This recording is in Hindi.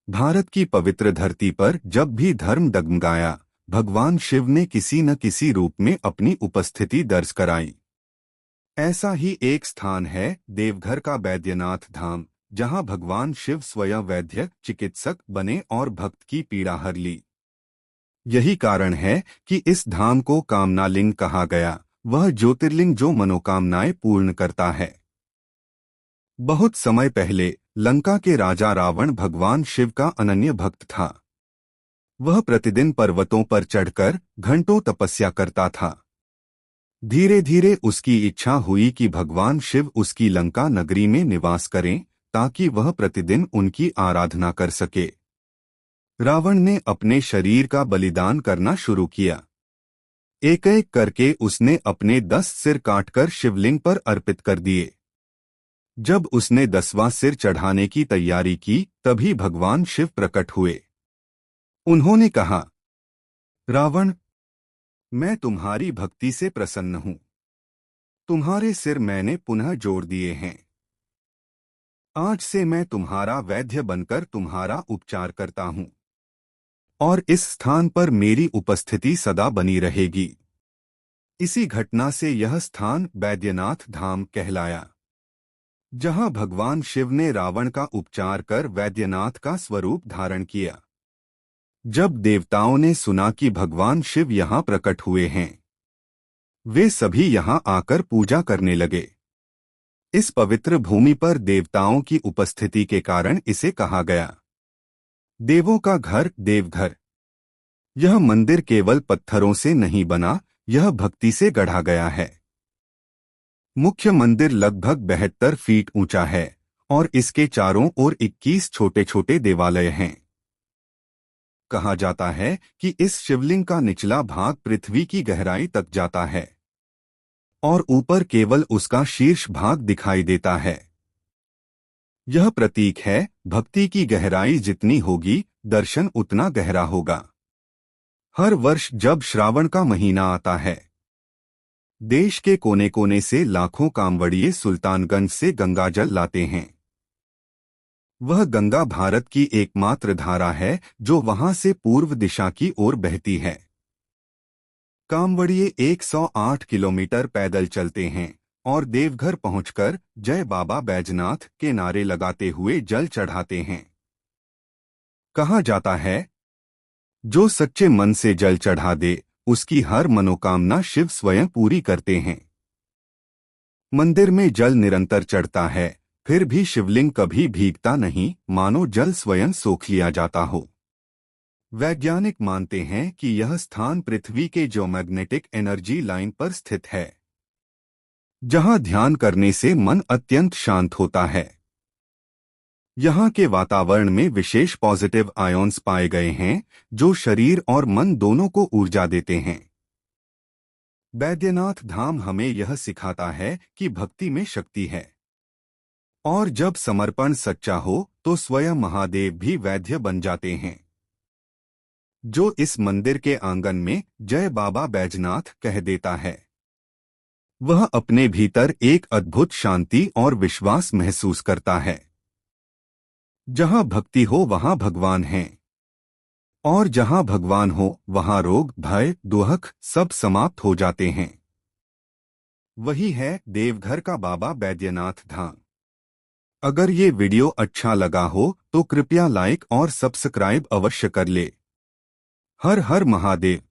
भारत की पवित्र धरती पर जब भी धर्म डगमगाया, भगवान शिव ने किसी न किसी रूप में अपनी उपस्थिति दर्ज कराई। ऐसा ही एक स्थान है देवघर का बैद्यनाथ धाम, जहां भगवान शिव स्वयं वैद्य चिकित्सक बने और भक्त की पीड़ा हर ली। यही कारण है कि इस धाम को कामनालिंग कहा गया, वह ज्योतिर्लिंग जो मनोकामनाएं पूर्ण करता है। बहुत समय पहले लंका के राजा रावण भगवान शिव का अनन्य भक्त था। वह प्रतिदिन पर्वतों पर चढ़कर घंटों तपस्या करता था। धीरे धीरे उसकी इच्छा हुई कि भगवान शिव उसकी लंका नगरी में निवास करें, ताकि वह प्रतिदिन उनकी आराधना कर सके। रावण ने अपने शरीर का बलिदान करना शुरू किया। एक एक करके उसने अपने 10 सिर काटकर शिवलिंग पर अर्पित कर दिए। जब उसने 10वां सिर चढ़ाने की तैयारी की, तभी भगवान शिव प्रकट हुए। उन्होंने कहा, रावण, मैं तुम्हारी भक्ति से प्रसन्न हूं। तुम्हारे सिर मैंने पुनः जोड़ दिए हैं। आज से मैं तुम्हारा वैद्य बनकर तुम्हारा उपचार करता हूं, और इस स्थान पर मेरी उपस्थिति सदा बनी रहेगी। इसी घटना से यह स्थान बैद्यनाथ धाम कहलाया, जहां भगवान शिव ने रावण का उपचार कर वैद्यनाथ का स्वरूप धारण किया। जब देवताओं ने सुना कि भगवान शिव यहां प्रकट हुए हैं, वे सभी यहां आकर पूजा करने लगे। इस पवित्र भूमि पर देवताओं की उपस्थिति के कारण इसे कहा गया देवों का घर, देवघर। यह मंदिर केवल पत्थरों से नहीं बना, यह भक्ति से गढ़ा गया है। मुख्य मंदिर लगभग 72 फीट ऊंचा है और इसके चारों ओर 21 छोटे छोटे देवालय हैं। कहा जाता है कि इस शिवलिंग का निचला भाग पृथ्वी की गहराई तक जाता है और ऊपर केवल उसका शीर्ष भाग दिखाई देता है। यह प्रतीक है, भक्ति की गहराई जितनी होगी, दर्शन उतना गहरा होगा। हर वर्ष जब श्रावण का महीना आता है, देश के कोने कोने से लाखों कांवड़िए सुल्तानगंज से गंगाजल लाते हैं। वह गंगा भारत की एकमात्र धारा है जो वहां से पूर्व दिशा की ओर बहती है। कांवड़िए 108 किलोमीटर पैदल चलते हैं और देवघर पहुंचकर जय बाबा बैजनाथ के नारे लगाते हुए जल चढ़ाते हैं। कहा जाता है, जो सच्चे मन से जल चढ़ा दे, उसकी हर मनोकामना शिव स्वयं पूरी करते हैं। मंदिर में जल निरंतर चढ़ता है, फिर भी शिवलिंग कभी भीगता नहीं, मानो जल स्वयं सोख लिया जाता हो। वैज्ञानिक मानते हैं कि यह स्थान पृथ्वी के जियोमैग्नेटिक एनर्जी लाइन पर स्थित है, जहां ध्यान करने से मन अत्यंत शांत होता है। यहाँ के वातावरण में विशेष पॉजिटिव आयॉन्स पाए गए हैं, जो शरीर और मन दोनों को ऊर्जा देते हैं। बैद्यनाथ धाम हमें यह सिखाता है कि भक्ति में शक्ति है, और जब समर्पण सच्चा हो तो स्वयं महादेव भी वैद्य बन जाते हैं। जो इस मंदिर के आंगन में जय बाबा बैजनाथ कह देता है, वह अपने भीतर एक अद्भुत शांति और विश्वास महसूस करता है। जहां भक्ति हो वहां भगवान हैं, और जहां भगवान हो वहां रोग, भय, दुख सब समाप्त हो जाते हैं। वही है देवघर का बाबा बैद्यनाथ धाम। अगर ये वीडियो अच्छा लगा हो तो कृपया लाइक और सब्सक्राइब अवश्य कर ले। हर हर महादेव।